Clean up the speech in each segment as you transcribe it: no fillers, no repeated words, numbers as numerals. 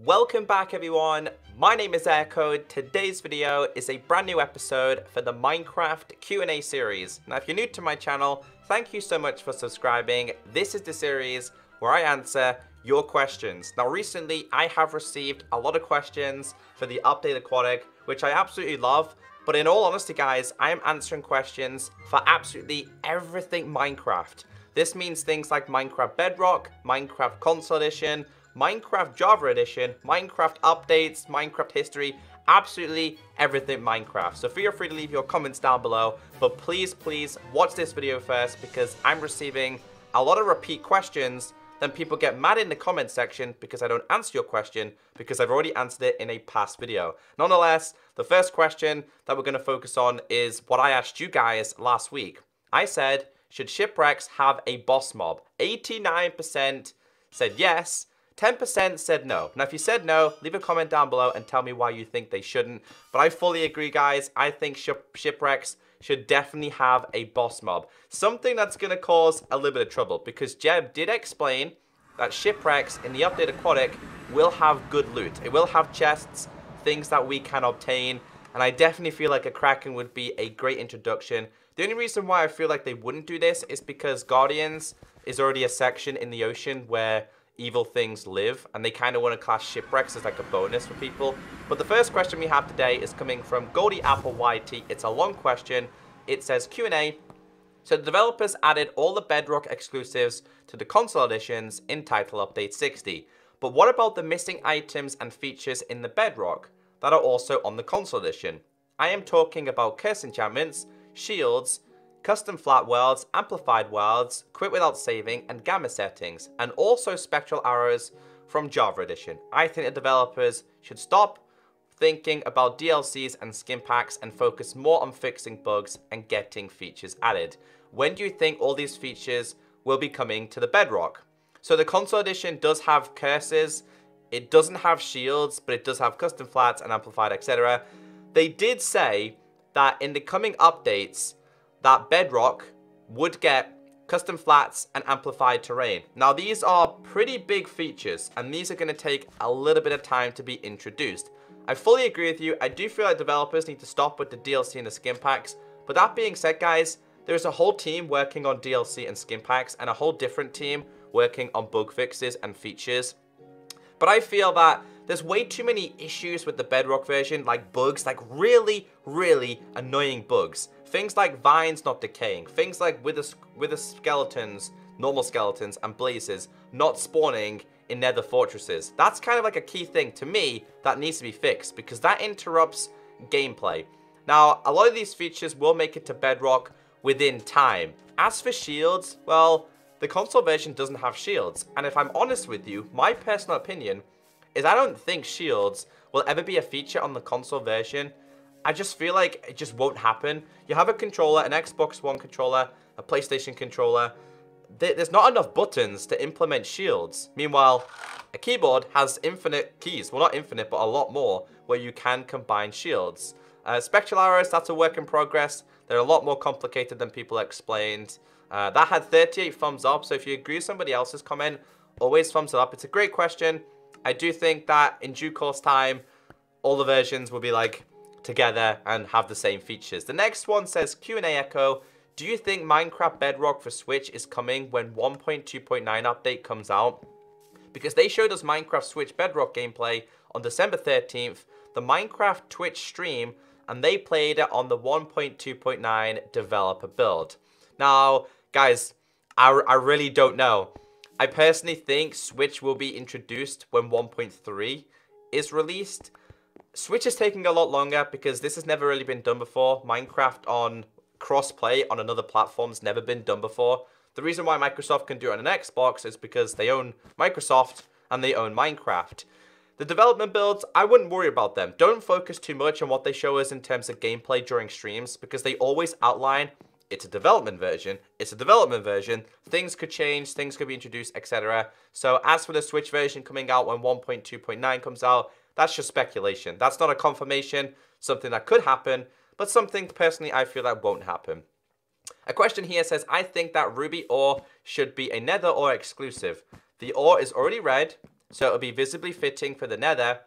Welcome back everyone, my name is Echo. Today's video is a brand new episode for the Minecraft Q&A series. Now if you're new to my channel, thank you so much for subscribing. This is the series where I answer your questions. Now recently I have received a lot of questions for the Updated Aquatic, which I absolutely love. But in all honesty guys, I am answering questions for absolutely everything Minecraft. This means things like Minecraft Bedrock, Minecraft Console Edition, Minecraft Java Edition, Minecraft updates, Minecraft history, absolutely everything Minecraft. So feel free to leave your comments down below, but please watch this video first because I'm receiving a lot of repeat questions. Then people get mad in the comment section because I don't answer your question because I've already answered it in a past video. Nonetheless, the first question that we're going to focus on is what I asked you guys last week. I said, should shipwrecks have a boss mob? 89% said yes. 10% said no. Now, if you said no, leave a comment down below and tell me why you think they shouldn't. But I fully agree, guys. I think shipwrecks should definitely have a boss mob. Something that's going to cause a little bit of trouble because Jeb did explain that shipwrecks in the Updated Aquatic will have good loot. It will have chests, things that we can obtain. And I definitely feel like a Kraken would be a great introduction. The only reason why I feel like they wouldn't do this is because Guardians is already a section in the ocean where evil things live, and they kind of want to class shipwrecks as like a bonus for people. But the first question we have today is coming from Goldie Apple YT. It's a long question. It says Q&A. So the developers added all the Bedrock exclusives to the console editions in Title Update 60. But what about the missing items and features in the Bedrock that are also on the console edition? I am talking about curse enchantments, shields, custom flat worlds, amplified worlds, quit without saving, and gamma settings, and also spectral arrows from Java Edition. I think the developers should stop thinking about DLCs and skin packs and focus more on fixing bugs and getting features added. When do you think all these features will be coming to the Bedrock? So the console edition does have curses, it doesn't have shields, but it does have custom flats and amplified, etc. They did say that in the coming updates, that Bedrock would get custom flats and amplified terrain. Now these are pretty big features and these are going to take a little bit of time to be introduced. I fully agree with you. I do feel like developers need to stop with the DLC and the skin packs. But that being said guys, there's a whole team working on DLC and skin packs and a whole different team working on bug fixes and features. But I feel that there's way too many issues with the Bedrock version, like bugs, like really annoying bugs. Things like vines not decaying, things like wither skeletons, normal skeletons, and blazes not spawning in nether fortresses. That's kind of like a key thing to me that needs to be fixed because that interrupts gameplay. Now, a lot of these features will make it to Bedrock within time. As for shields, well, the console version doesn't have shields. And if I'm honest with you, my personal opinion is I don't think shields will ever be a feature on the console version. I just feel like it just won't happen. You have a controller, an Xbox One controller, a PlayStation controller. There's not enough buttons to implement shields. Meanwhile, a keyboard has infinite keys. Well, not infinite, but a lot more where you can combine shields. Spectral arrows, that's a work in progress. They're a lot more complicated than people explained. That had 38 thumbs up, so if you agree with somebody else's comment, always thumbs it up. It's a great question. I do think that in due course time, all the versions will be like together and have the same features. The next one says Q&A Echo. Do you think Minecraft Bedrock for Switch is coming when 1.2.9 update comes out? Because they showed us Minecraft Switch Bedrock gameplay on December 13th, the Minecraft Twitch stream, and they played it on the 1.2.9 developer build. Now, guys, I really don't know. I personally think Switch will be introduced when 1.3 is released. Switch is taking a lot longer because this has never really been done before. Minecraft on cross-play on another platform's never been done before. The reason why Microsoft can do it on an Xbox is because they own Microsoft and they own Minecraft. The development builds, I wouldn't worry about them. Don't focus too much on what they show us in terms of gameplay during streams because they always outline it's a development version, it's a development version, things could change, things could be introduced, etc. So as for the Switch version coming out when 1.2.9 comes out, that's just speculation. That's not a confirmation, something that could happen, but something personally I feel that won't happen. A question here says, I think that Ruby ore should be a nether ore exclusive. The ore is already red, so it'll be visibly fitting for the nether.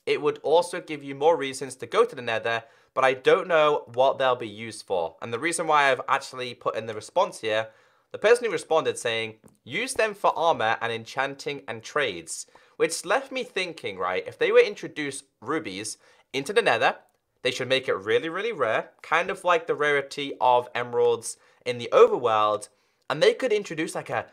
It would also give you more reasons to go to the nether, but I don't know what they'll be used for. And the reason why I've actually put in the response here, the person who responded saying, use them for armor and enchanting and trades. Which left me thinking, right, if they were to introduce rubies into the nether, they should make it really, really rare, kind of like the rarity of emeralds in the overworld, and they could introduce like a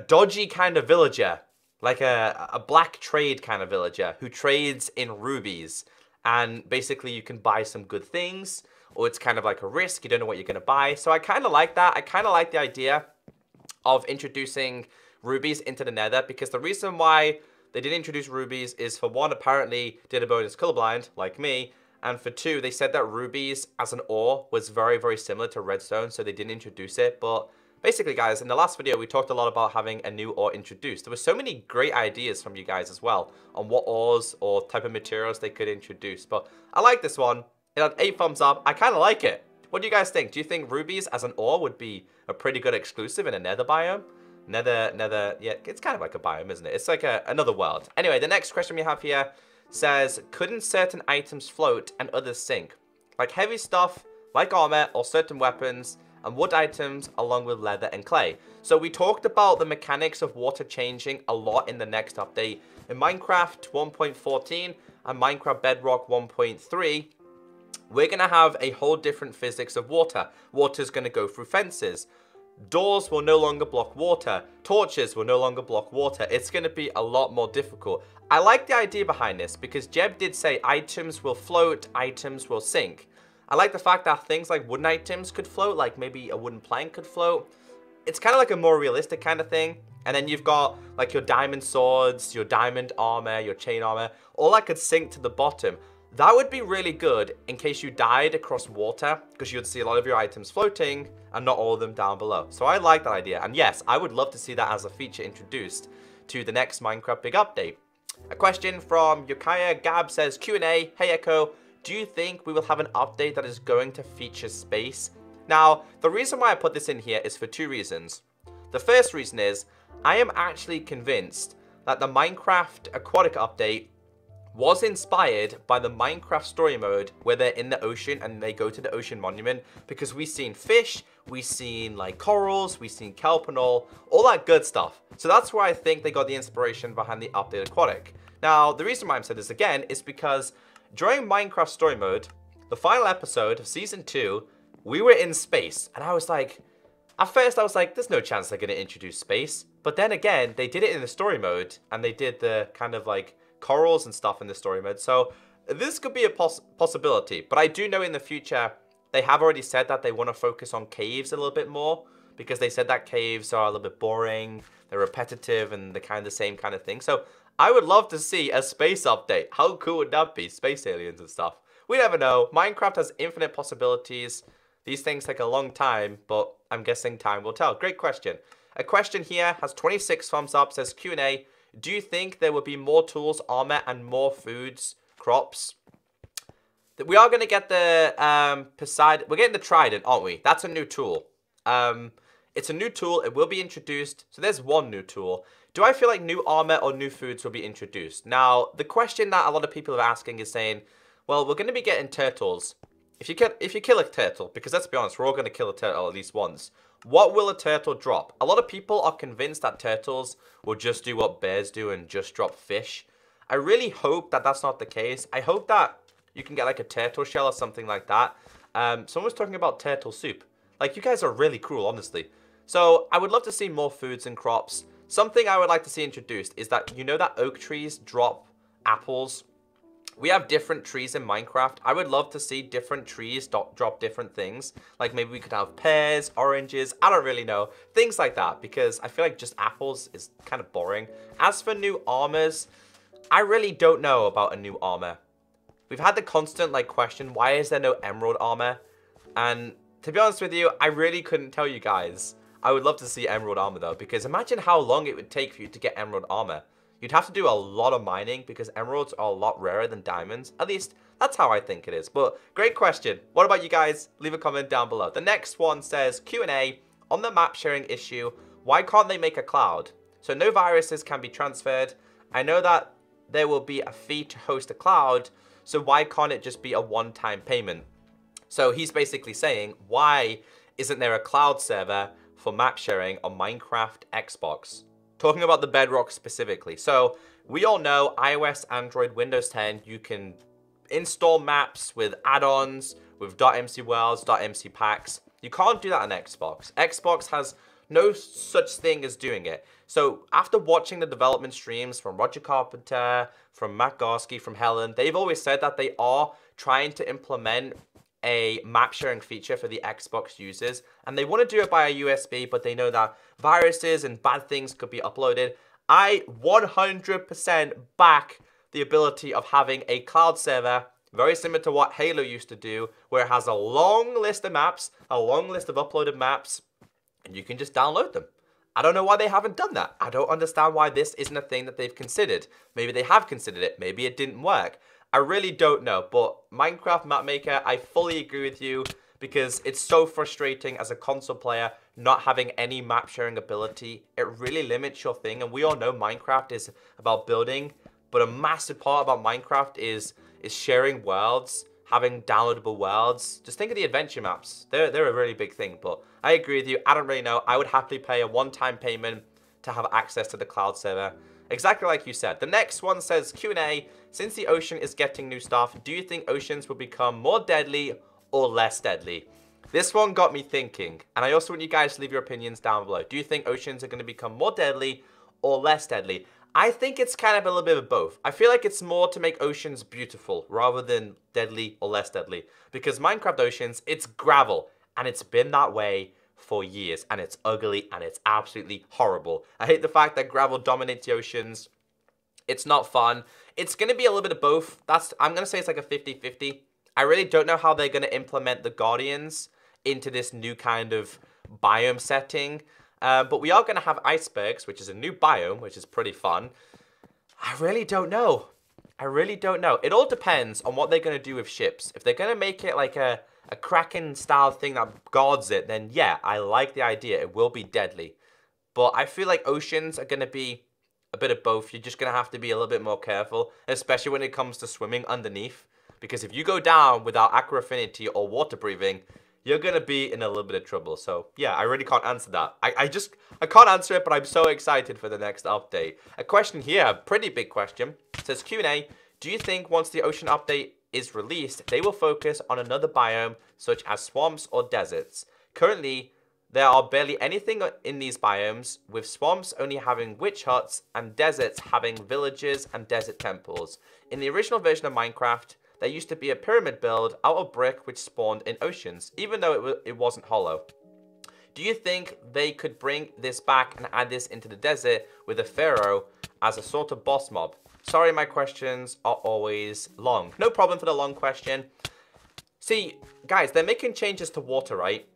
dodgy kind of villager, like a black trade kind of villager who trades in rubies, and basically you can buy some good things, or it's kind of like a risk, you don't know what you're going to buy. So I kind of like that. I kind of like the idea of introducing rubies into the nether, because the reason why they didn't introduce rubies is, for one, apparently Didabone is colorblind, like me, and for two, they said that rubies as an ore was very, very similar to redstone, so they didn't introduce it. But basically, guys, in the last video, we talked a lot about having a new ore introduced. There were so many great ideas from you guys as well on what ores or type of materials they could introduce. But I like this one. It had 8 thumbs up. I kind of like it. What do you guys think? Do you think rubies as an ore would be a pretty good exclusive in a nether biome? Nether, yeah, it's kind of like a biome, isn't it? It's like another world. Anyway, the next question we have here says, couldn't certain items float and others sink? Like heavy stuff, like armor or certain weapons, and wood items along with leather and clay. So we talked about the mechanics of water changing a lot in the next update. In Minecraft 1.14 and Minecraft Bedrock 1.3, we're going to have a whole different physics of water. Water's going to go through fences. Doors will no longer block water. Torches will no longer block water. It's going to be a lot more difficult. I like the idea behind this because Jeb did say items will float, items will sink. I like the fact that things like wooden items could float, like maybe a wooden plank could float. It's kind of like a more realistic kind of thing. And then you've got like your diamond swords, your diamond armor, your chain armor. All that could sink to the bottom. That would be really good in case you died across water, because you'd see a lot of your items floating and not all of them down below. So I like that idea. And yes, I would love to see that as a feature introduced to the next Minecraft Big Update. A question from Yukaya Gab says, Q&A, hey Echo, do you think we will have an update that is going to feature space? Now, the reason why I put this in here is for 2 reasons. The first reason is, I am actually convinced that the Minecraft Aquatic update was inspired by the Minecraft story mode where they're in the ocean and they go to the ocean monument, because we've seen fish, we've seen like corals, we've seen kelp and all that good stuff. So that's where I think they got the inspiration behind the updated Aquatic. Now, the reason why I'm saying this again is because during Minecraft story mode, the final episode of season 2, we were in space, and I was like, at first I was like, there's no chance they're going to introduce space. But then again, they did it in the story mode, and they did the kind of like corals and stuff in the story mode. So this could be a possibility. But I do know in the future, they have already said that they want to focus on caves a little bit more, because they said that caves are a little bit boring, they're repetitive, and they're kind of the same kind of thing. So I would love to see a space update. How cool would that be? Space aliens and stuff. We never know. Minecraft has infinite possibilities. These things take a long time, but I'm guessing time will tell. Great question. A question here has 26 thumbs up, says Q&A. Do you think there will be more tools, armor, and more foods, crops? We are going to get the Poseidon. We're getting the Trident, aren't we? That's a new tool. It's a new tool. It will be introduced. So there's one new tool. Do I feel like new armor or new foods will be introduced? Now, the question that a lot of people are asking is saying, well, we're going to be getting turtles. If you kill a turtle, because let's be honest, we're all going to kill a turtle at least once. What will a turtle drop? A lot of people are convinced that turtles will just do what bears do and just drop fish. I really hope that that's not the case. I hope that you can get like a turtle shell or something like that. Someone was talking about turtle soup. Like, you guys are really cruel, honestly. So I would love to see more foods and crops. Something I would like to see introduced is that, you know that oak trees drop apples? We have different trees in Minecraft. I would love to see different trees drop different things. Like maybe we could have pears, oranges, I don't really know. Things like that, because I feel like just apples is kind of boring. As for new armors, I really don't know about a new armor. We've had the constant like question, why is there no emerald armor? And to be honest with you, I really couldn't tell you guys. I would love to see emerald armor though, because imagine how long it would take for you to get emerald armor. You'd have to do a lot of mining because emeralds are a lot rarer than diamonds. At least, that's how I think it is. But great question. What about you guys? Leave a comment down below. The next one says, Q&A, on the map sharing issue, why can't they make a cloud? So no viruses can be transferred. I know that there will be a fee to host a cloud, so why can't it just be a one-time payment? So he's basically saying, why isn't there a cloud server for map sharing on Minecraft Xbox? Talking about the Bedrock specifically. So we all know iOS, Android, Windows 10, you can install maps with add-ons, with .mc worlds, .mc packs. You can't do that on Xbox. Xbox has no such thing as doing it. So after watching the development streams from Roger Carpenter, from Matt Garski, from Helen, they've always said that they are trying to implement a map sharing feature for the Xbox users, and they want to do it by a USB, but they know that viruses and bad things could be uploaded. I 100% back the ability of having a cloud server, very similar to what Halo used to do, where it has a long list of maps, a long list of uploaded maps, and you can just download them. I don't know why they haven't done that. I don't understand why this isn't a thing that they've considered. Maybe they have considered it. Maybe it didn't work. I really don't know. But Minecraft Mapmaker, I fully agree with you because it's so frustrating as a console player not having any map sharing ability. It really limits your thing. And we all know Minecraft is about building. But a massive part about Minecraft is sharing worlds, having downloadable worlds. Just think of the adventure maps. They're a really big thing. But I agree with you. I don't really know. I would happily pay a one-time payment to have access to the cloud server. Exactly like you said. The next one says, Q&A, since the ocean is getting new stuff, do you think oceans will become more deadly or less deadly? This one got me thinking. And I also want you guys to leave your opinions down below. Do you think oceans are going to become more deadly or less deadly? I think it's kind of a little bit of both. I feel like it's more to make oceans beautiful rather than deadly or less deadly. Because Minecraft oceans, it's gravel. And it's been that way for years. And it's ugly and it's absolutely horrible. I hate the fact that gravel dominates the oceans. It's not fun. It's going to be a little bit of both. I'm going to say it's like a 50-50. I really don't know how they're going to implement the Guardians into this new kind of biome setting. But we are going to have Icebergs, which is a new biome, which is pretty fun. I really don't know. I really don't know. It all depends on what they're going to do with ships. If they're going to make it like a Kraken-style thing that guards it, then yeah, I like the idea. It will be deadly. But I feel like oceans are going to be a bit of both. You're just going to have to be a little bit more careful, especially when it comes to swimming underneath. Because if you go down without aqua affinity or water breathing, you're going to be in a little bit of trouble. So, yeah, I really can't answer that. I can't answer it, but I'm so excited for the next update. A question here, a pretty big question. It says, Q&A, do you think once the ocean update is released, they will focus on another biome, such as swamps or deserts? Currently, there are barely anything in these biomes, with swamps only having witch huts and deserts having villages and desert temples. In the original version of Minecraft, there used to be a pyramid build out of brick which spawned in oceans, even though it wasn't hollow. Do you think they could bring this back and add this into the desert with a pharaoh as a sort of boss mob? Sorry, my questions are always long. No problem for the long question. See, guys, they're making changes to water, right?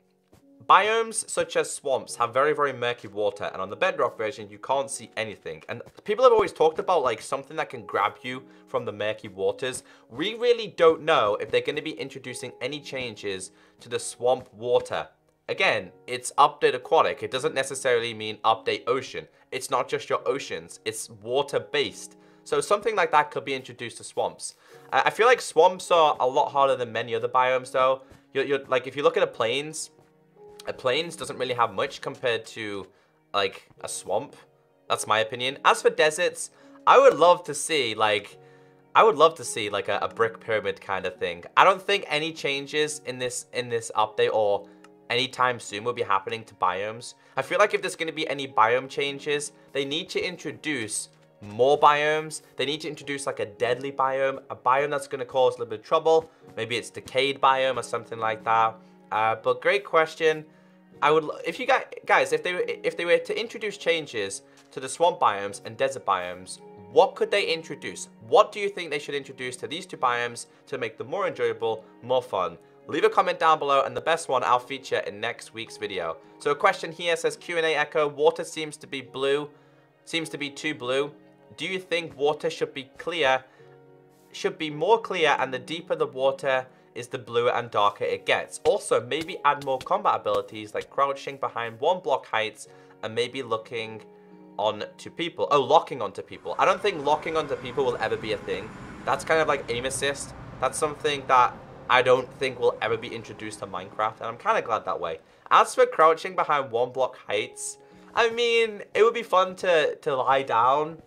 Biomes such as swamps have very, very murky water, and on the Bedrock version, you can't see anything. And people have always talked about like something that can grab you from the murky waters. We really don't know if they're going to be introducing any changes to the swamp water. Again, it's update aquatic. It doesn't necessarily mean update ocean. It's not just your oceans. It's water-based. So something like that could be introduced to swamps. I feel like swamps are a lot harder than many other biomes, though. You're like, if you look at a plains doesn't really have much compared to like a swamp. That's my opinion. As for deserts, I would love to see like a brick pyramid kind of thing. I don't think any changes in this update or anytime soon will be happening to biomes. I feel like if there's going to be any biome changes, they need to introduce more biomes. They need to introduce like a deadly biome, a biome that's going to cause a little bit of trouble. Maybe it's decayed biome or something like that. But great question. I would, if you guys, if they were to introduce changes to the swamp biomes and desert biomes, what could they introduce? What do you think they should introduce to these two biomes to make them more enjoyable, more fun? Leave a comment down below, and the best one I'll feature in next week's video. So a question here says, Q&A Echo, water seems to be blue, seems to be too blue. Do you think water should be clear, should be more clear, and the deeper the water is, the bluer and darker it gets? Also, maybe add more combat abilities like crouching behind 1 block heights and maybe looking onto people. Oh, locking onto people. I don't think locking onto people will ever be a thing. That's kind of like aim assist. That's something that I don't think will ever be introduced to Minecraft, and I'm kind of glad that way. As for crouching behind 1 block heights, I mean, it would be fun to lie down.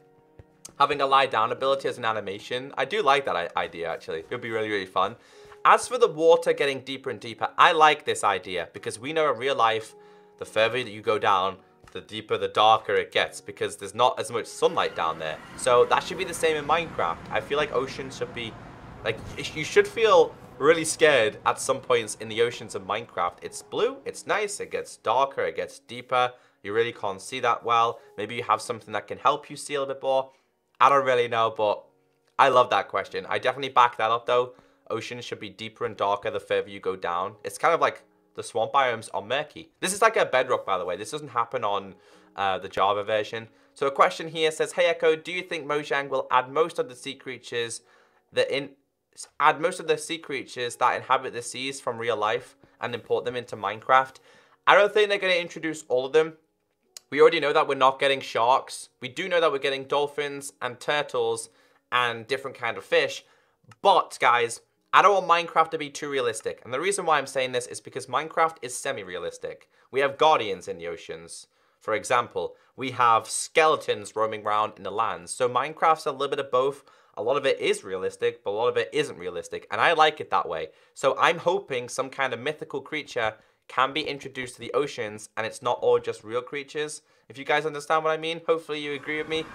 Having a lie down ability as an animation. I do like that idea, actually. It would be really, really fun. As for the water getting deeper and deeper, I like this idea because we know in real life, the further that you go down, the deeper, the darker it gets because there's not as much sunlight down there. So that should be the same in Minecraft. I feel like oceans should be, like, you should feel really scared at some points in the oceans of Minecraft. It's blue, it's nice, it gets darker, it gets deeper. You really can't see that well. Maybe you have something that can help you see a little bit more. I don't really know, but I love that question. I definitely back that up, though. Oceans should be deeper and darker the further you go down. It's kind of like the swamp biomes are murky. This is like a Bedrock, by the way. This doesn't happen on the Java version. So a question here says, hey Echo, do you think Mojang will add most of the sea creatures that inhabit the seas from real life and import them into Minecraft? I don't think they're going to introduce all of them. We already know that we're not getting sharks. We do know that we're getting dolphins and turtles and different kind of fish. But, guys, I don't want Minecraft to be too realistic. And the reason why I'm saying this is because Minecraft is semi-realistic. We have guardians in the oceans. For example, we have skeletons roaming around in the lands. So Minecraft's a little bit of both. A lot of it is realistic, but a lot of it isn't realistic. And I like it that way. So I'm hoping some kind of mythical creature can be introduced to the oceans, and it's not all just real creatures. If you guys understand what I mean, hopefully you agree with me.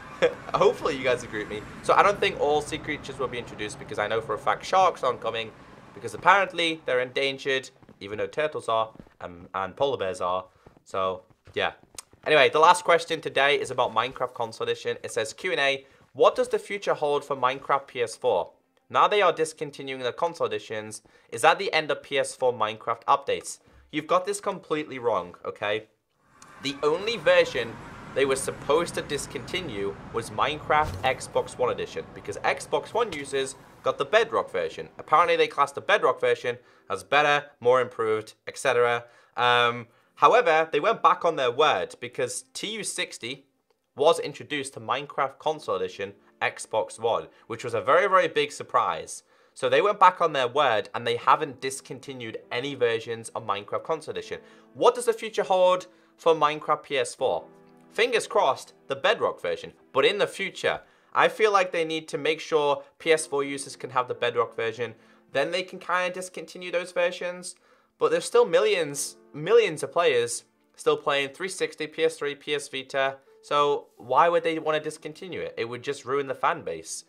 Hopefully you guys agree with me. So I don't think all sea creatures will be introduced because I know for a fact sharks aren't coming because apparently they're endangered, even though turtles are and polar bears are. So yeah. Anyway, the last question today is about Minecraft Console Edition. It says Q&A, what does the future hold for Minecraft PS4? Now they are discontinuing the console editions. Is that the end of PS4 Minecraft updates? You've got this completely wrong, okay? The only version they were supposed to discontinue was Minecraft Xbox One Edition because Xbox One users got the Bedrock version. Apparently they classed the Bedrock version as better, more improved, etc. However, they went back on their word because TU60 was introduced to Minecraft Console Edition Xbox One, which was a very, very big surprise. So they went back on their word and they haven't discontinued any versions of Minecraft Console Edition. What does the future hold for Minecraft PS4? Fingers crossed, the Bedrock version. But in the future, I feel like they need to make sure PS4 users can have the Bedrock version. Then they can kind of discontinue those versions. But there's still millions of players still playing 360, PS3, PS Vita. So why would they want to discontinue it? It would just ruin the fan base.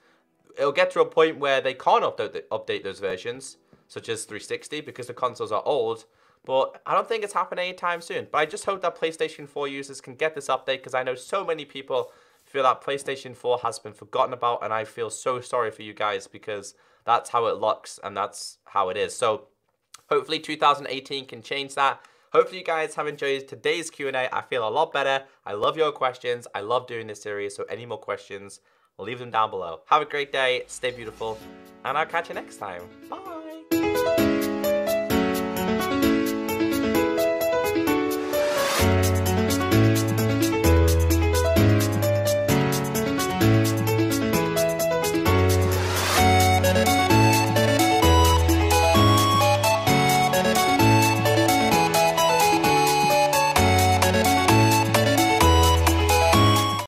It'll get to a point where they can't update those versions, such as 360, because the consoles are old. But I don't think it's happening anytime soon. But I just hope that PlayStation 4 users can get this update, because I know so many people feel that PlayStation 4 has been forgotten about, and I feel so sorry for you guys, because that's how it looks, and that's how it is. So hopefully 2018 can change that. Hopefully you guys have enjoyed today's Q&A. I feel a lot better. I love your questions. I love doing this series, so any more questions, leave them down below. Have a great day, stay beautiful, and I'll catch you next time. Bye!